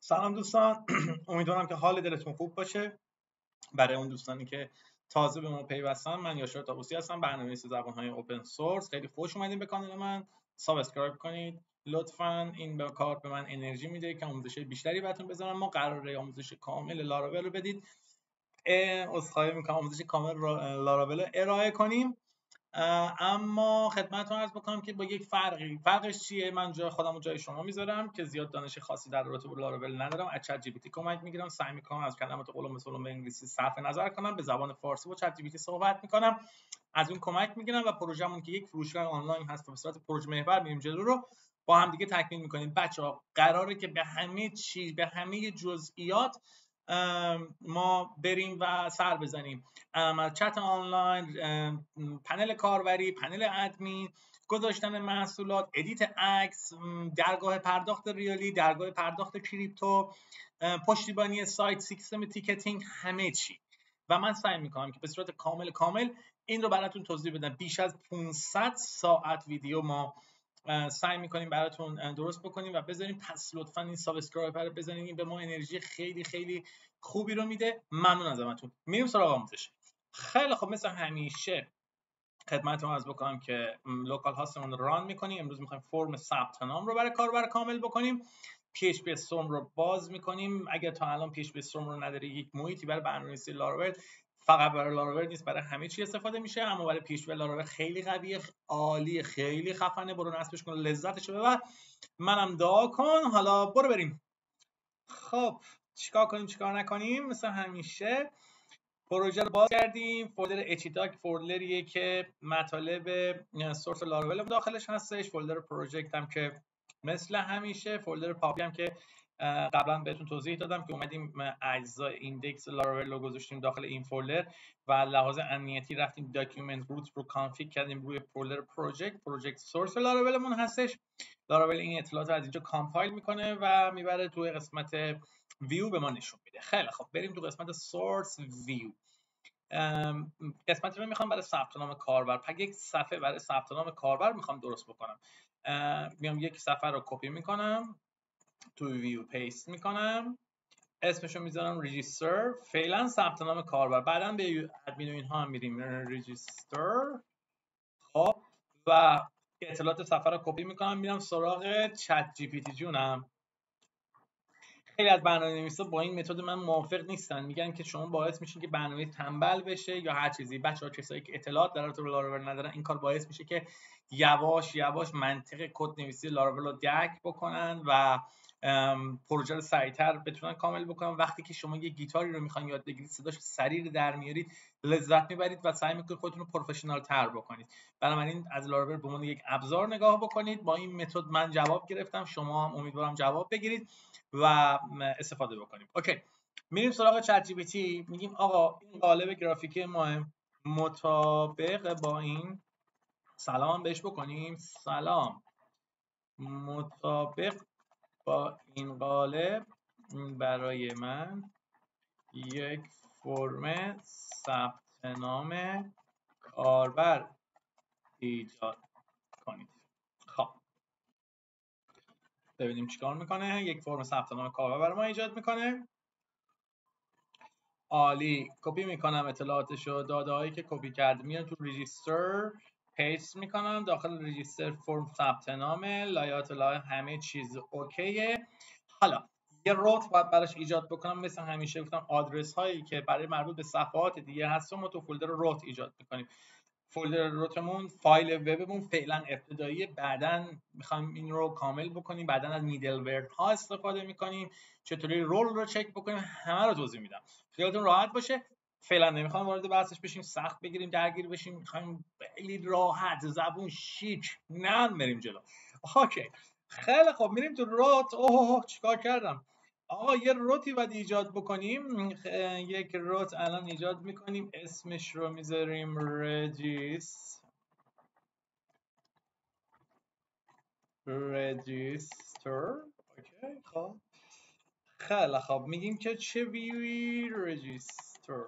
سلام دوستان. امیدوارم که حال دلتون خوب باشه. برای اون دوستانی که تازه به ما پیوستن، من یاشار طاووسی هستم، برنامه‌نویس زبان‌های اوپن سورس. خیلی خوش اومدین به کانال من. سابسکرایب کنید لطفاً. این به کار به من انرژی میده که آموزش بیشتری براتون بذارم. ما قراره آموزش کامل لاراول رو بدید. عذرخواهی می‌کنم، آموزش کامل لاراول رو ارائه کنیم. اما خدمتتون عرض بکنم که با یک فرقش چیه؟ من جای خودم و جای شما میذارم که زیاد دانش خاصی در رابطه با لاراول ندارم. از چت جی پی تی کمک میگیرم، سعی میکنم از کلمات قول و مثل به انگلیسی صرف نظر کنم، به زبان فارسی با چت جی پی تی صحبت میکنم، از اون کمک میگیرم و پروژه‌مون که یک فروشگاه آنلاین هست به صورت پروژه محور میریم جلو رو با هم دیگه تکمیل میکنیم. بچه‌ها قراره که به همه چیز، به همه جزئیات ما بریم و سر بزنیم. چت آنلاین، پنل کاربری، پنل ادمین، گذاشتن محصولات، ادیت عکس، درگاه پرداخت ریالی، درگاه پرداخت کریپتو، پشتیبانی سایت، سیستم تیکتینگ، همه چی. و من سعی میکنم که به صورت کامل این رو براتون توضیح بدم. بیش از 500 ساعت ویدیو ما سعی میکنیم براتون درست بکنیم و بذاریم. پس لطفا این سابسکرایب رو بزنید، این به ما انرژی خیلی خیلی خوبی رو میده. ممنون از همتون. میریم سراغ آموزش. خیلی خب، مثل همیشه خدمتتون عرض بکنم که لوکال هاستمون رو ران میکنیم. امروز میخوایم فرم ثبت نام رو برای کاربر کامل بکنیم. PHP Storm رو باز میکنیم. اگر تا الان PHP Storm رو نداری، یک محیطی برای برنامه‌نویسی لاراول، فقط برای لاراول نیست، برای همه چی استفاده میشه، اما برای PHP لاراول خیلی قویه، عالیه، خیلی خفنه. برو نصبش کن، لذتشو ببر. منم دعا کن. حالا برو بریم. خب چیکار کنیم چیکار نکنیم؟ مثل همیشه پروژه رو باز کردیم. فولدر اچیداک فولدریه که مطالب سورس لاراول داخلش هستش. فولدر پروژکت هم که مثل همیشه، فولدر پاپی هم که قبلا بهتون توضیح دادم که اومدیم اجزای ایندکس لاراول رو گذاشتیم داخل این فولدر و لحاظ امنیتی رفتیم داکیومنت روت رو کانفیگ کردیم روی فولدر پروژکت سورس لاراولمون هستش. لاراول این اطلاعات رو از اینجا کامپایل میکنه و میبره توی قسمت ویو به ما نشون میده. خیلی خب، بریم تو قسمت سورس ویو. قسمتی رو میخوام برای ثبت نام کاربر. یک صفحه برای ثبت نام کاربر میخوام درست بکنم. میام یک صفحه رو کپی میکنم، تو ویو پیست میکنم، اسمشو میذارم ریجیستر. فعلا ثبت نام کاربر، بعداً به ادمین و اینها هم میریم ریجیستر. خب و اطلاعات صفحه رو کپی میکنم، میرم سراغ چت جی پی تی. جونم، خیلی از برنامه‌نویسا با این متد من موافق نیستن. میگن که شما باعث میشین که برنامه تنبل بشه یا هر چیزی. بچه‌ها کسایی که اطلاعات در رابطه با لاراول ندارن، این کار باعث میشه که یواش یواش منطق کد نویسی لاراول رو درک بکنن و پروژه رو سریعتر بتونن کامل بکنن. وقتی که شما یه گیتاری رو میخواین یاد بگیرید، صداش سریع در میارید، لذت میبرید و سعی میکنید خودتون رو پروفشنال تر بکنید. بنابراین از لاراول به عنوان یک ابزار نگاه بکنید. با این متد من جواب گرفتم، شما هم امیدوارم جواب بگیرید و استفاده بکنیم. اوکی، میریم سراغ چت جی پی تی. میگیم آقا این قالب گرافیکی ما مطابق با این، سلام بهش بکنیم، سلام، مطابق با این قالب برای من یک فرم ثبت نام کاربر ایجاد کنید. خب ببینیم چیکار میکنه. یک فرم ثبت نام کاربر برای ما ایجاد میکنه. عالی. کپی میکنم اطلاعاتشو، داده هایی که کپی کرد میاد تو ریجیستر، پیست میکنم داخل ریجیستر. فرم ثبت نامه، لایات همه چیز اوکیه. حالا یه روت باید براش ایجاد بکنم. مثل همیشه گفتم آدرس هایی که برای مربوط به صفحات دیگه هست ما تو فولدر روت ایجاد میکنیم. فولدر روتمون فایل وبمون فعلا ابتدایی، بعداً میخوایم این رو کامل بکنیم، بعداً از میدل ها استفاده میکنیم، چطوری رول رو چک بکنیم، همه رو توضیح میدم، خیالتون راحت باشه. فعلا نمیخوام وارد بحثش بشیم، سخت بگیریم، درگیر بشیم. میخوایم خیلی راحت، زبون شیک، نرم بریم جلو. اوکی، خیلی خب، میریم تو روت. اوه چیکار کردم آقا؟ یه روتی باید ایجاد بکنیم. یک روت الان ایجاد میکنیم، اسمش رو میذاریم رجیستر. اوکی، خب خیلی خب، میگیم که چه ویوی رجیستر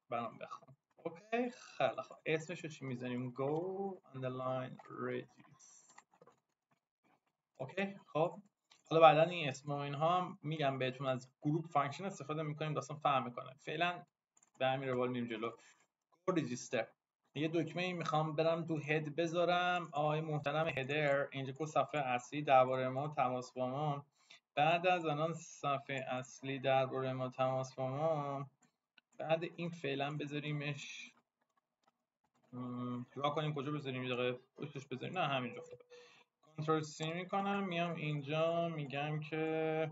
برام بخوام. اوکی، خیلی خب، اسمش رو چی میذاریم؟ go underline register. اوکی، خب حالا بعدا این اسم و اینها هم میگم بهتون، از گروپ فانکشن استفاده میکنیم داستان فهم میکنه. فعلا به همین روال میریم جلو. رجیستر یه دکمه میخوام برم تو هد بذارم. آقای محترم هدر اینجا که صفحه اصلی درباره ما تماس با ما. بعد از الان صفحه اصلی درباره ما تماس با ما، بعد این فعلا بذاریمش نگاه کنیم کجا بذاریم، یه دقیقه پشتش بذاریم، نه همینجا خوبه. کنترل سی میکنم، میام اینجا میگم که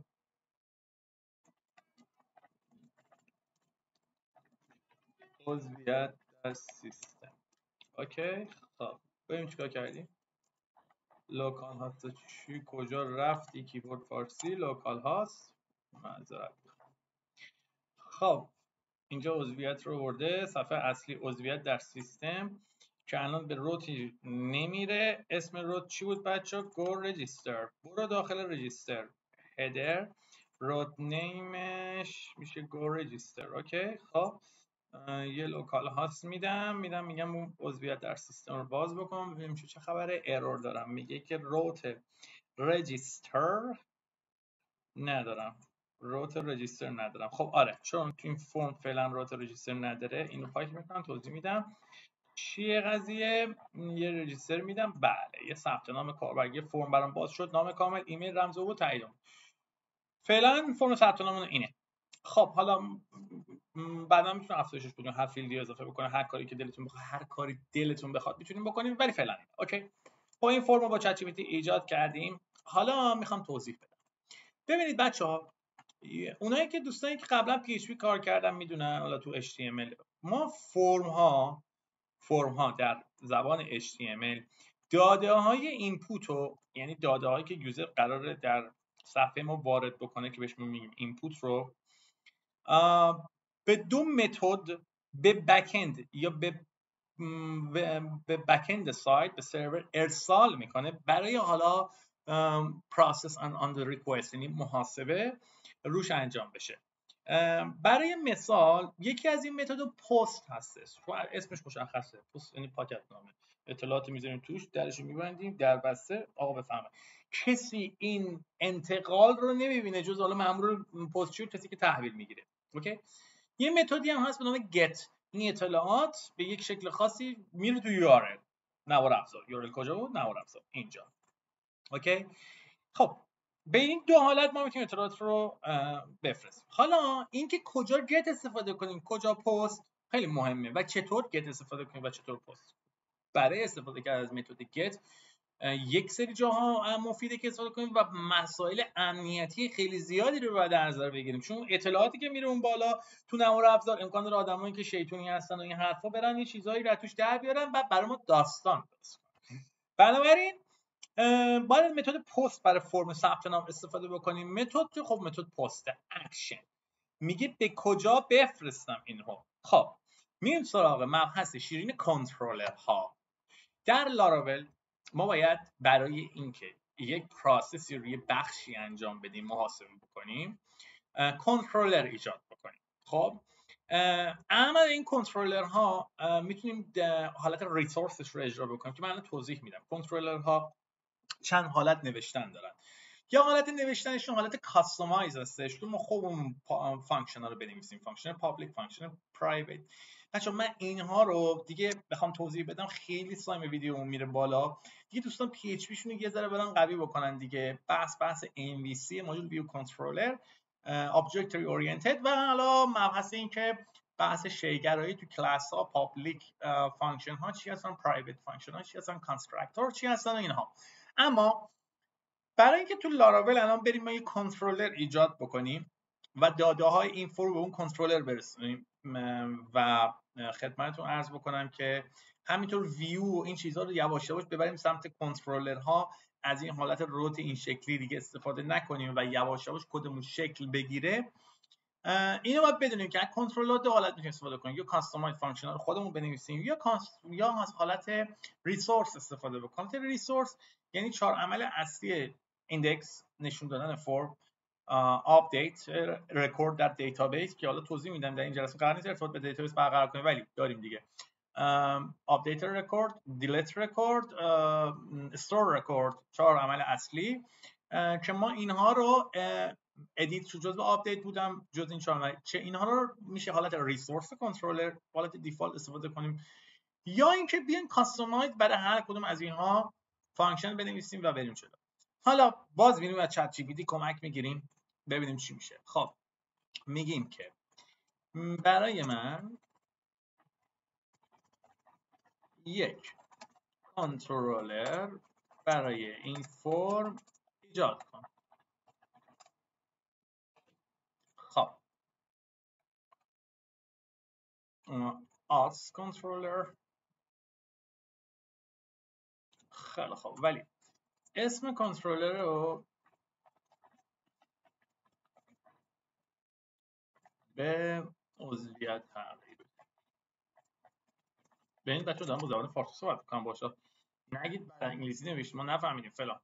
عضویت در سیستم. اوکی خب ببینیم چیکار کردیم. لوکال هاست چی کجا رفتی؟ کیبورد فارسی لوکال هاست، معذرت. خب اینجا عضویت رو برده صفحه اصلی عضویت در سیستم که الان به روتی نمیره. اسم روت چی بود بچه؟ گو رجیستر. برو داخل رجیستر. هدر روت نیمش میشه گو رجیستر. اوکی خب یه لوکال هاست میگم اون عضویت در سیستم رو باز بکنم ببینیم چه خبره. ارور دارم، میگه که روت رجیستر ندارم. روت رجیستر ندارم. خب آره، چون تو این فرم فعلا روت رجیستر نداره، اینو پاک میکنم توضیح میدم چیه قضیه. یه رجیستر میدم، بله یه ثبت نام کاربر، یه فرم برام باز شد، نام کامل، ایمیل، رمز عبور، تایید. فعلا فرم ثبت ناممون اینه. خب حالا بعدا میتونم افزایشش بدیم، هر فیلدی اضافه بکنه، هر کاری که دلتون بخواد، هر کاری دلتون بخواد میتونیم بکنیم، ولی فعلا اوکی. خب این فرم رو با چت جی پی تی ایجاد کردیم. حالا میخوام توضیح بدم. ببینید بچه‌ها، اونایی که دوستانی که قبلا پی اچ پی کار کردن میدونن، حالا تو HTML ما فرم ها در زبان HTML داده های اینپوت رو، یعنی داده هایی که یوزر قراره در صفحه ما وارد بکنه که بهش میگیم اینپوت رو، به دو متد، به بک‌اند یا به بک‌اند سایت، به سرور ارسال میکنه برای حالا پروسس آن دی ریکوست، یعنی محاسبه روش انجام بشه. برای مثال یکی از این متد پست هستش، اسمش مشخصه، پست یعنی پاکت نامه، اطلاعات میذاریم توش، درش میبندیم، در بسته آقا بفهمه. کسی این انتقال رو نمیبینه جز حالا مأمور پستچی، کسی که تحویل میگیره. اوکی. یه متدی هم هست به نام get. این اطلاعات به یک شکل خاصی میره تو URL، نوار افزار. URL کجا بود؟ نوار افزار اینجا. اوکی. خب به این دو حالت ما میتونیم اطلاعات رو بفرستیم. حالا اینکه کجا get استفاده کنیم، کجا پست، خیلی مهمه و چطور get استفاده کنیم و چطور پست. برای استفاده کردن از متد get یک سری جاها مفیده که استفاده کنیم و مسائل امنیتی خیلی زیادی رو باید در نظر بگیریم، چون اطلاعاتی که میره اون بالا تو نوار افزار امکان داره آدمایی که شیطونی هستن و این حرفا برن یه چیزایی رو توش در بیارن و برای ما داستان درست کنن. بنابراین باید متد پست برای فرم ثبت نام استفاده بکنیم. متد خب متد پست اکشن میگه به کجا بفرستم اینو. خب میریم سراغ مبحث شیرین کنترلرها. در لاراول ما باید برای اینکه یک پروسسی روی بخشی انجام بدیم، محاسبه بکنیم، کنترلر ایجاد بکنیم. خب اما این کنترلرها میتونیم حالت ریسورسش رو اجرا بکنیم که من توضیح میدم. کنترلرها چند حالت نوشتن دارن. یا حالت نوشتنشون حالت کاستومایز هستش، تو ما خودمون فانکشن ها رو بنویسیم، فانکشن پابلیک، فانکشن پرایوت. بچه‌ها من اینها رو دیگه بخوام توضیح بدم خیلی تایم ویدیو میره بالا دیگه. دوستان پی اچ پی شون یه ذره برن قوی بکنن دیگه. بحث MVC ماژول ویو کنترلر، object oriented، و حالا مبحث این که بحث شیگرایی تو کلاس ها، پابلیک فانکشن ها چی هستن، پرایوت فانکشن ها چی هستن، کانستراکتور چی هستن اینها. اما برای اینکه تو لاراول الان بریم ما یه کنترلر ایجاد بکنیم و داده های این فرم به اون کنترلر برسونیم و خدمتتون عرض بکنم که همینطور ویو و این چیزها رو یواش یواش ببریم سمت کنترلرها، از این حالت روت این شکلی دیگه استفاده نکنیم و یواش یواش کدمون شکل بگیره. اینو باید بدونیم که از کنترلر دو حالت میتونیم استفاده کنیم، یا کاستومایز فانکشن رو خودمون بنویسیم یا از حالت ریسورس استفاده بکنیم. ریسورس یعنی 4 عمل اصلی ایندکس، نشون دادن فرم، آپدیت، رکورد در دیتابیس که حالا توضیح میدم در این جلسه، قرار نیست ارتباط به دیتابیس برقرار کنیم ولی داریم دیگه. آپدیت رکورد، دیلیت رکورد، استور رکورد، 4 عمل اصلی. که ما اینها رو ادیت شو جزء آپدیت بودم جز این چهار چه اینها رو میشه حالت ریسورس کنترلر حالت دیفالت استفاده کنیم یا اینکه بیایم کاستومایز برای هر کدوم از اینها فانکشن بنویسیم و بریم جلو. حالا باز میریم از چت جی پی تی کمک میگیریم ببینیم چی میشه. خب میگیم که برای من یک کنترلر برای این فرم ایجاد کن. خب آس کنترلر خیلی خوب ولی اسم کنترلر رو به عضویت تغییر بدیم. به این بچه دارم با زبان فارسی صحبت کنم باشه نگید برای انگلیسی نوشت ما نفهمیدیم فلان.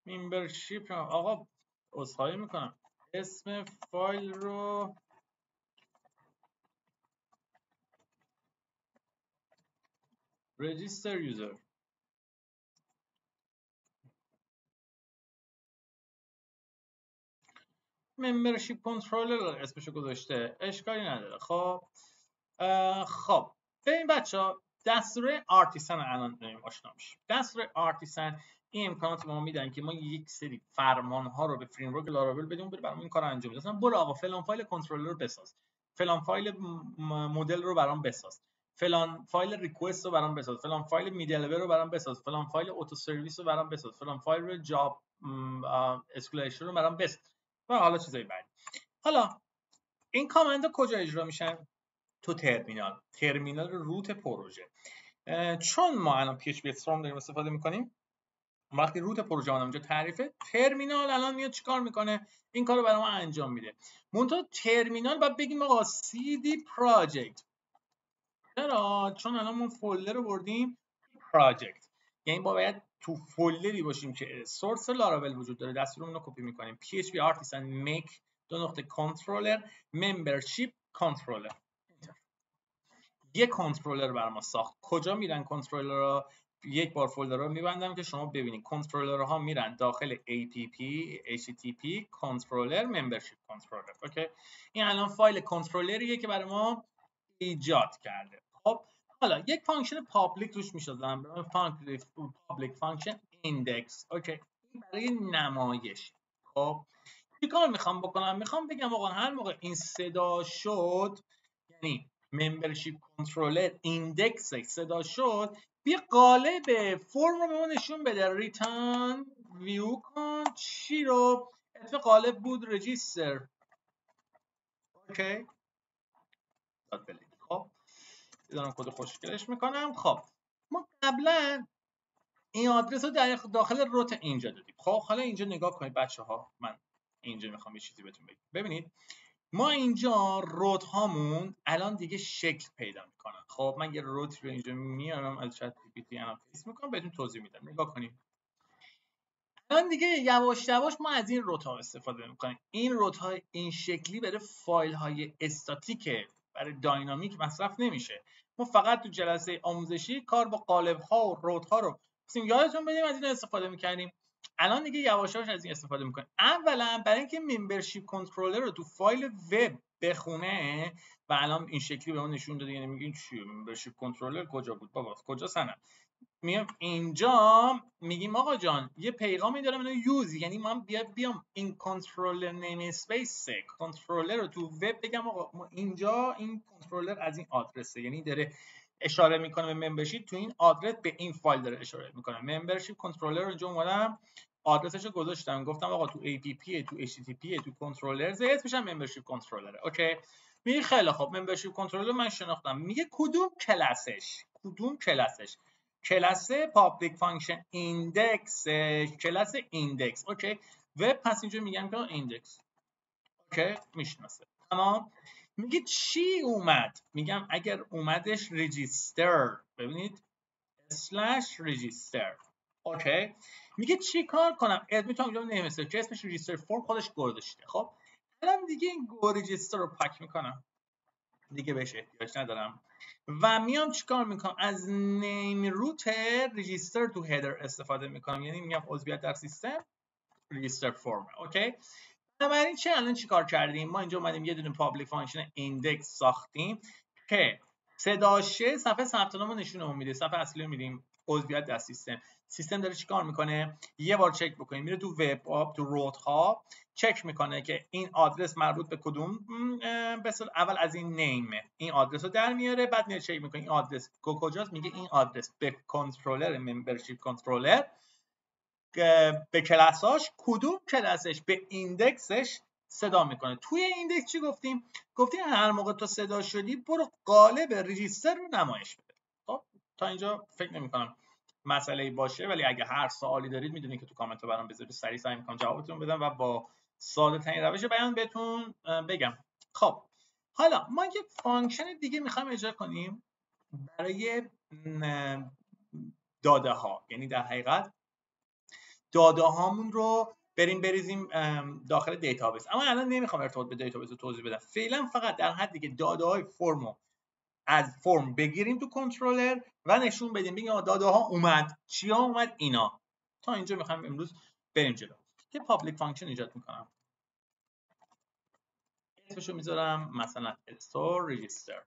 ممبرشیپ آقا عذرخواهی میکنم اسم فایل رو رجیستر یوزر ممبرشیپ کنترلر اسمشو گذاشته اشکالی نداره. خب ببین بچه‌ها دستور آرتیسن الان داریم آشنا میشیم. دستور آرتیسن این امکانات به ما میدن که ما یک سری فرمان ها رو به فریم ورک لاراول بدیم بره برام این کارو انجام بده. مثلا برو آقا فلان فایل کنترلر رو بساز، فلان فایل مدل رو برام بساز، فلان فایل ریکوست رو برام بساز، فلان فایل میدلور رو برام بساز، فلان فایل اتو سرویس رو برام بساز، فلان فایل جاب اسکیلیشن رو برام بساز و حالا چیزای بعدی. حالا این کامندها کجا اجرا میشن؟ تو ترمینال روت پروژه. چون ما الان PHP استرام داریم استفاده میکنیم وقتی روت پروژه اونجا تعریفه ترمینال الان میاد چیکار میکنه این کارو برای ما انجام میده. منتها ترمینال بعد بگیم آقا cd project چرا؟ چون الان ما فولدر رو بردیم project یعنی باید تو فولدری باشیم که سورس لاراول وجود داره دستورمون رو کپی میکنیم php artisan make controller membership controller یک کنترلر بر ما ساخت. کجا میرن کنترلرها؟ یک بار فولدر رو میبندم که شما ببینید کنترلرها میرن داخل APP HTTP کنترلر ممبرشیپ کنترلر. اوکی این الان فایل کنترلریه که برای ما ایجاد کرده. خب حالا یک فانکشن پابلیک روش میسازم به پابلیک فانکشن ایندکس. اوکی این برای نمایش. خب چیکار میخوام بکنم؟ میخوام بگم آقا هر موقع این صدا شد یعنی ممبرشیپ کنترلر ایندکس صدا شد بیا قالب فرم رو به ما نشون بده ریترن ویو کن چی رو اسم قالب بود رجیستر. اوکی خب دارم کد خوشگلش میکنم. خب ما قبلا این آدرس رو در داخل روت اینجا دادیم. خب حالا اینجا نگاه کنید بچه ها من اینجا میخوام یه چیزی بهتون بگم. ببینید ما اینجا روت هامون الان دیگه شکل پیدا میکنن. خب من یه روت رو اینجا میارم از چت جی پی تی انالیز میکنم بهتون توضیح میدم. نگاه کنید الان دیگه یواش یواش ما از این روت ها استفاده میکنیم. این روت های این شکلی برای فایل های استاتیک برای داینامیک مصرف نمیشه. ما فقط تو جلسه آموزشی کار با قالب ها و روت ها رو یادتون بدیم از این استفاده میکنیم. الان دیگه یواش یواش از این استفاده میکنیم. اولا برای اینکه ممبرشیپ کنترلر رو تو فایل وب بخونه و الان این شکلی به اون نشون داده یعنی میگین چیه ممبرشیپ کنترلر کجا بود بابا کجا سنم میام اینجا میگیم آقا جان یه پیغامی دارم اینو یوز یعنی من بیام این کنترلر نیم اسپیس کنترلر رو تو وب بگم آقا اینجا این کنترلر از این آدرسه یعنی داره اشاره میکنه به ممبرشیپ تو این آدرس به این فایل داره اشاره میکنه. ممبرشیپ کنترلر رو اینجا اومدم آدرسش رو گذاشتم گفتم آقا تو APP تو HTTP تو کنترلرز اسمش هم ممبرشیپ کنترلره. اوکی میگه خیلی خوب ممبرشیپ کنترلر من شناختم. میگه کدوم کلاسش کلاس پابلیک فانکشن ایندکس کلاس ایندکس. اوکی وب پس اینجا میگم که ایندکس. اوکی میشناسه تمام. میگه چی اومد؟ میگم اگر اومدش رجیستر ببینید اسلش رجیستر. اوکی میگه چی کار کنم؟ میتونم اینجا نمیسته که اسمش رجیستر فرم خودش گذاشته. خب الان دیگه این گو رجیستر رو پاک میکنم دیگه بهش احتیاج ندارم و میام چیکار میکنم از نیم روت رجیستر تو هدر استفاده میکنم یعنی میگم عضویت در سیستم register فرم. اوکی، بنابراین الان چیکار کردیم؟ ما اینجا اومدیم یه دونه پابلیک فانکشن ایندکس ساختیم که صداشه صفحه ثبت نام نشونمون میده. صفحه اصلی رو میدیم عضویت در سیستم داره چیکار میکنه؟ یه بار چک بکنیم، میره تو وب آب، تو روت ها چک میکنه که این آدرس مربوط به کدوم مثلا اول از این نیمه، این آدرس رو در میاره، بعد میره چک میکنه این آدرس کجاست، میگه این آدرس به کنترلر ممبرشیپ کنترلر به کلاساش، کدوم کلاسش به ایندکسش صدا میکنه. توی ایندکس چی گفتیم؟ گفتیم هر موقع تو صدا شدی برو قالب ریجیستر رو نمایش بده. خب تا اینجا فکر نمی‌کنم مسئله‌ای باشه، ولی اگه هر سوالی دارید میدونید که تو کامنت ها برام بذارید، سریع سعی می‌کنم جوابتون بدم و با ساده ترین روش بیان بهتون بگم. خب حالا ما یه فانکشن دیگه می‌خوایم اجرا کنیم برای داده ها، یعنی در حقیقت داده هامون رو بریم بریزیم داخل دیتابیس. اما الان نمیخوام ارتباط به دیتابیس رو توضیح بدم، فعلا فقط در حدی که داده های فرم رو از فرم بگیریم تو کنترلر و نشون بدیم، بگیم داده ها اومد، چیا اومد، اینا. تا اینجا میخوام امروز بریم جلو. یه پابلیک فانکشن ایجاد میکنم، اسمشو میذارم مثلا store register.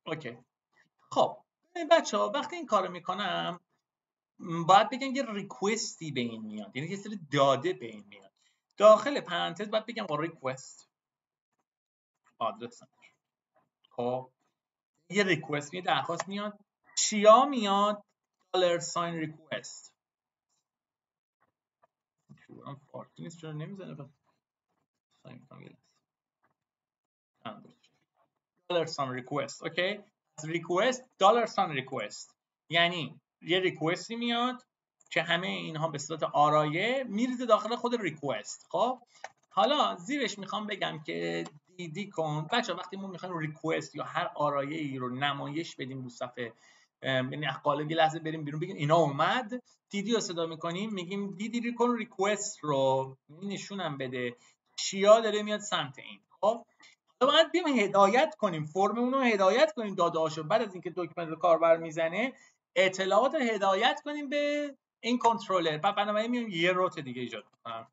اوکی. خب بچه‌ها وقتی این کارو میکنم باید بگم یه ریکوستی به این میاد، یعنی یه سری داده به این میاد. داخل پرانتز باید بگم ریکوست آدرس. خب یه ریکوست، یه درخواست میاد. چیا میاد؟ دلار ساین ریکوست. من فارسی نیست چرا نمیزنه؟ ساین میکنم دلار ساین ریکوست. اوکی، از ریکوست دلار ساین ریکوست یعنی یه ریکوستی میاد که همه اینها به صورت آرایه میریزه داخل خود ریکوست. خب حالا زیرش میخوام بگم که دیدی کن بچه وقتی ما میخوایم ریکوست یا هر آرایه ای رو نمایش بدیم رو صفحه، یعنی از قالب یه لحظه بریم بیرون بگیم اینا اومد، دیدی رو صدا میکنیم میگیم دیدی کن ریکوست رو نشونم بده چیا داره میاد سمت این. خب باید بیم هدایت کنیم فرممون رو، هدایت کنیم داده هاشو، بعد از اینکه دکمه رو کاربر میزنه اطلاعات رو هدایت کنیم به این کنترلر. بعد بنابراین میام یه روت دیگه ایجاد کنم،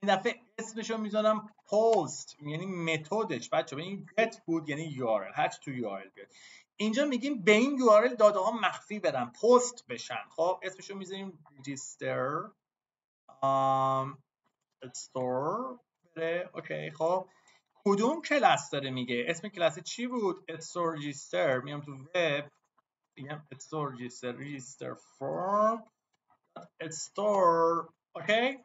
این دفعه اسمشو میذارم پست، یعنی متدش بچه به این get بود یعنی URL، هر چی تو URL بیاد. اینجا میگیم به این URL داده ها مخفی برن، پست بشن. خب اسمشو میذاریم register store بره. اوکی خب کدوم کلاس داره میگه؟ اسم کلاس چی بود؟ store register. میام تو وب میگم store register form store. اوکی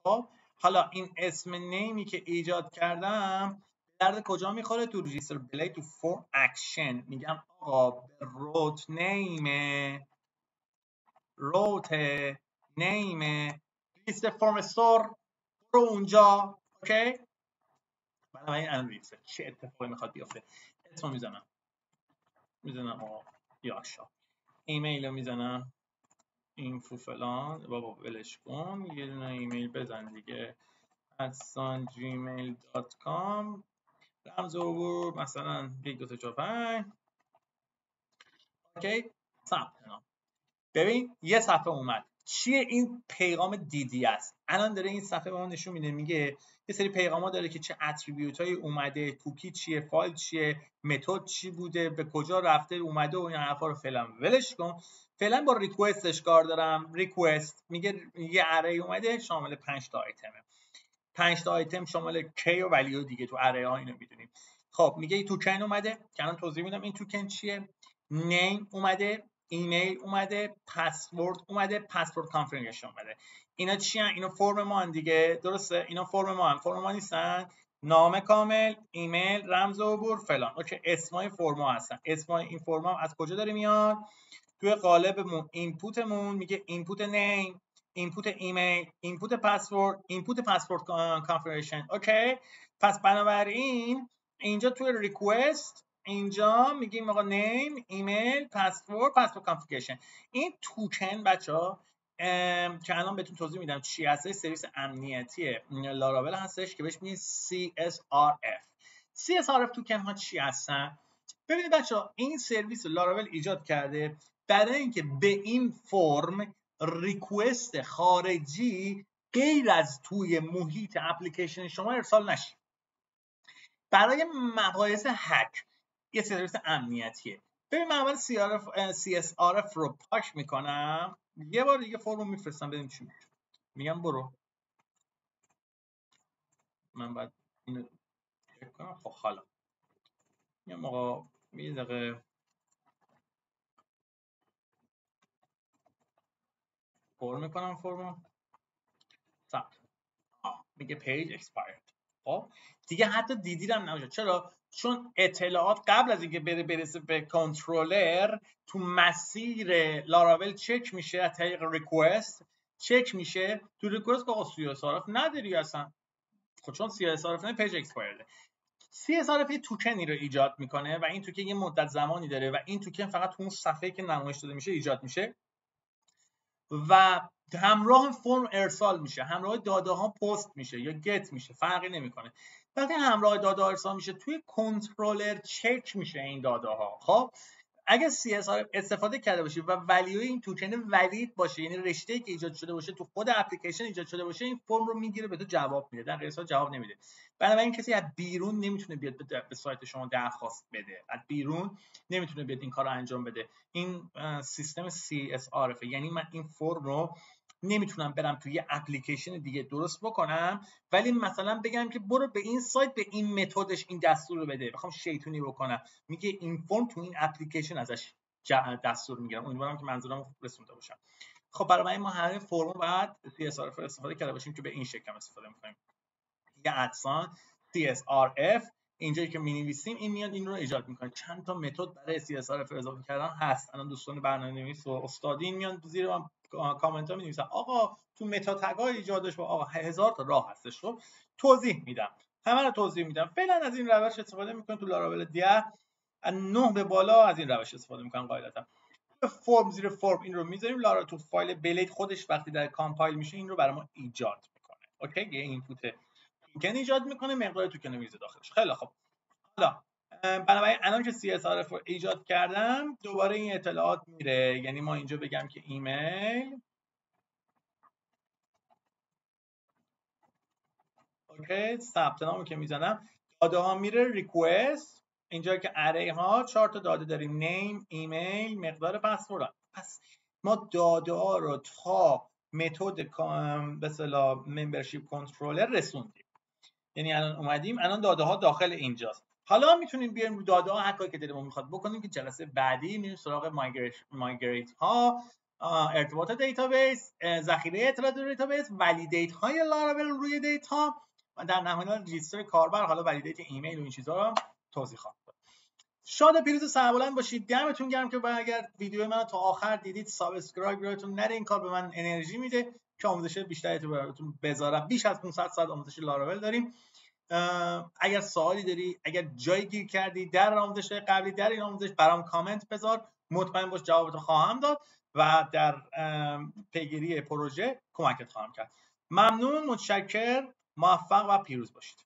خب حالا این اسم نیمی که ایجاد کردم درد کجا میخوره؟ تو ریجیستر بلی، تو فرم اکشن. میگم آقا به روت نیم ریجیستر فرم استور برو اونجا. اوکی بنابراین الان ریجیستر چه اتفاقی میخواد بیفته؟ اسمو میزنم آقا یاشا، ایمیل رو میزنم اینفو فلان، بابا ولش کن، یه دونه ایمیل بزن دیگه @gmail.com، رمز عبور مثلا 1 2 3 4 5. اوکی ثبت نام. ببین یه صفحه اومد. چیه این؟ پیغام دیدی است. الان داره این صفحه به ما نشون میده، میگه یه سری پیغاما داره که چه اتریبیوت هایی اومده، کوکی چیه، فایل چیه، متد چی بوده، به کجا رفته اومده و این حرفا رو فعلا ولش کن. فعلا با ریکوستش کار دارم. ریکوست میگه یه اری اومده شامل 5 تا آیتمه، 5 تا آیتم شامل کی و ولیو دیگه تو اری ها اینو میدونیم. خب میگه این توکن اومده که الان توضیح میدم این توکن چیه. نیم اومده، ایمیل اومده، پسورد اومده، پسورد کانفرمیشن اومده. اینا چی ان؟ اینا فرم ما ان دیگه، درسته؟ اینا فرم ما ان، فرم ما نیستن؟ نام کامل، ایمیل، رمز عبور فلان. اوکی اسمای فرما هستن. اسمای این فرما از کجا داره میاد؟ توی قالبمون اینپوتمون میگه اینپوت نیم، اینپوت ایمیل، اینپوت پسورد، اینپوت پسورد کانفرمیشن. اوکی پس بنابراین اینجا توی ریکوست اینجا میگیم آقا نیم، ایمیل، پسورد کانفیگریشن. این توکن بچه‌ها که الان بهتون توضیح میدم چی هست، سرویس امنیتی لاراول هستش که بهش میگن CSRF. CSRF توکن ها چی هستن؟ ببینید بچه‌ها این سرویس لاراول ایجاد کرده برای اینکه به این فرم ریکوست خارجی غیر از توی محیط اپلیکیشن شما ارسال نشه. برای مباحث هک یه سرویس امنیتیه. ببین من اول CSRF رو پاک میکنم، یه بار دیگه فرم میفرستم ببینیم چی میشه. میگم برو، من باید اینو چک کنم. خب حالا یه موقع یه دقیقه پر میکنم فرمو. میگه پیج اکسپایرد. خب دیگه حتی دیدیرم نمیشه. چرا؟ چون اطلاعات قبل از اینکه برسه به کنترلر تو مسیر لاراول چک میشه، از طریق ریکوست چک میشه. تو ریکوست آقا CSRF نداری اصلا. خب چون CSRF نه پیج اکسپایرده. CSRF یه توکنی رو ایجاد میکنه و این توکن یه مدت زمانی داره و این توکن فقط تو اون صفحه‌ای که نمایش داده میشه ایجاد میشه و همراه فرم ارسال میشه، همراه داده ها پست میشه یا گت میشه، فرقی نمیکنه. وقتی همراه داده ها ارسال میشه توی کنترلر چک میشه این داده ها. خب اگه CSRF استفاده کرده باشی و ولیو این توکن ولید باشه، یعنی رشته‌ای که ایجاد شده باشه تو خود اپلیکیشن ایجاد شده باشه، این فرم رو میگیره به تو جواب میده، در غیر صورت جواب نمیده. بنابراین کسی از بیرون نمیتونه بیاد به سایت شما درخواست بده، از بیرون نمیتونه بیاد این کارو انجام بده. این سیستم CSRF، یعنی من این فرم رو نمیتونم برم توی یه اپلیکیشن دیگه درست بکنم ولی مثلا بگم که برو به این سایت به این متدش این دستور رو بده، بخوام شیطونی بکنم، میگه این فرم تو این اپلیکیشن ازش دستور میگیرم. امیدوارم که منظورم رسونده باشم. خب برای ما هر فرم بعد CSRF استفاده کرده باشیم که به این شکل استفاده میکنیم. یه ادسان CSRF اینجایی که می‌نویسیم این میاد این رو ایجاد میکنه. چند تا متد برای CSRF اضافه کردن هست. الان دوستان برنامه‌نویس و استادی میان زیر من کامنت ها می‌نویسن آقا تو متا تگ ها ایجادش با آقا 1000 تا راه هستش. رو توضیح میدم، همه رو توضیح میدم. فعلا از این روش استفاده میکنیم تو لاراول 10 از 9 به بالا از این روش استفاده میکنم قاعدتا. فرم زیر فرم این رو میذاریم. لارا تو فایل بلید خودش وقتی در کامپایل میشه این رو برای ما ایجاد میکنه. اوکی، یه اینپوت توکن ایجاد میکنه، مقدار توکن میریزه داخلش. خیلی خوب. حالا بنابراین الان که CSRF رو ایجاد کردم دوباره این اطلاعات میره، یعنی ما اینجا بگم که ایمیل، اوکی، ثبت نامو که میزنم داده ها میره ریکوست، اینجا که اری ها 4 تا داده داریم، نیم، ایمیل، مقدار پسورد. پس ما داده ها رو تا متد به اصطلاح ممبرشیپ کنترلر رسوندیم. یعنی الان اومدیم الان داده ها داخل اینجاست. حالا میتونیم بیایم رو داده ها هر کاری که دلمون میخواد بکنیم که جلسه بعدی میریم سراغ مایگریت ها، ارتباط دیتابیس، ذخیره اطلاعات دیتابیس، ولیدیت های لاراول روی دیتا و در نهایت رجیستر کاربر. حالا ولیدیت ایمیل و این چیزا رو توضیح خواهم داد. شاد و پیروز و سربلند باشید. دمتون گرم که اگر ویدیو من تا آخر دیدید سابسکرایب یادتون نره. این کار به من انرژی میده که آموزش بیشتری تو براتون بذارم. بیش از 500 ساعت آموزش لاراول داریم. اگر سوالی داری، اگر جایی گیر کردی در آموزش قبلی در این آموزش برام کامنت بذار، مطمئن باش جوابتو خواهم داد و در پیگیری پروژه کمکت خواهم کرد. ممنون، متشکر، موفق و پیروز باشید.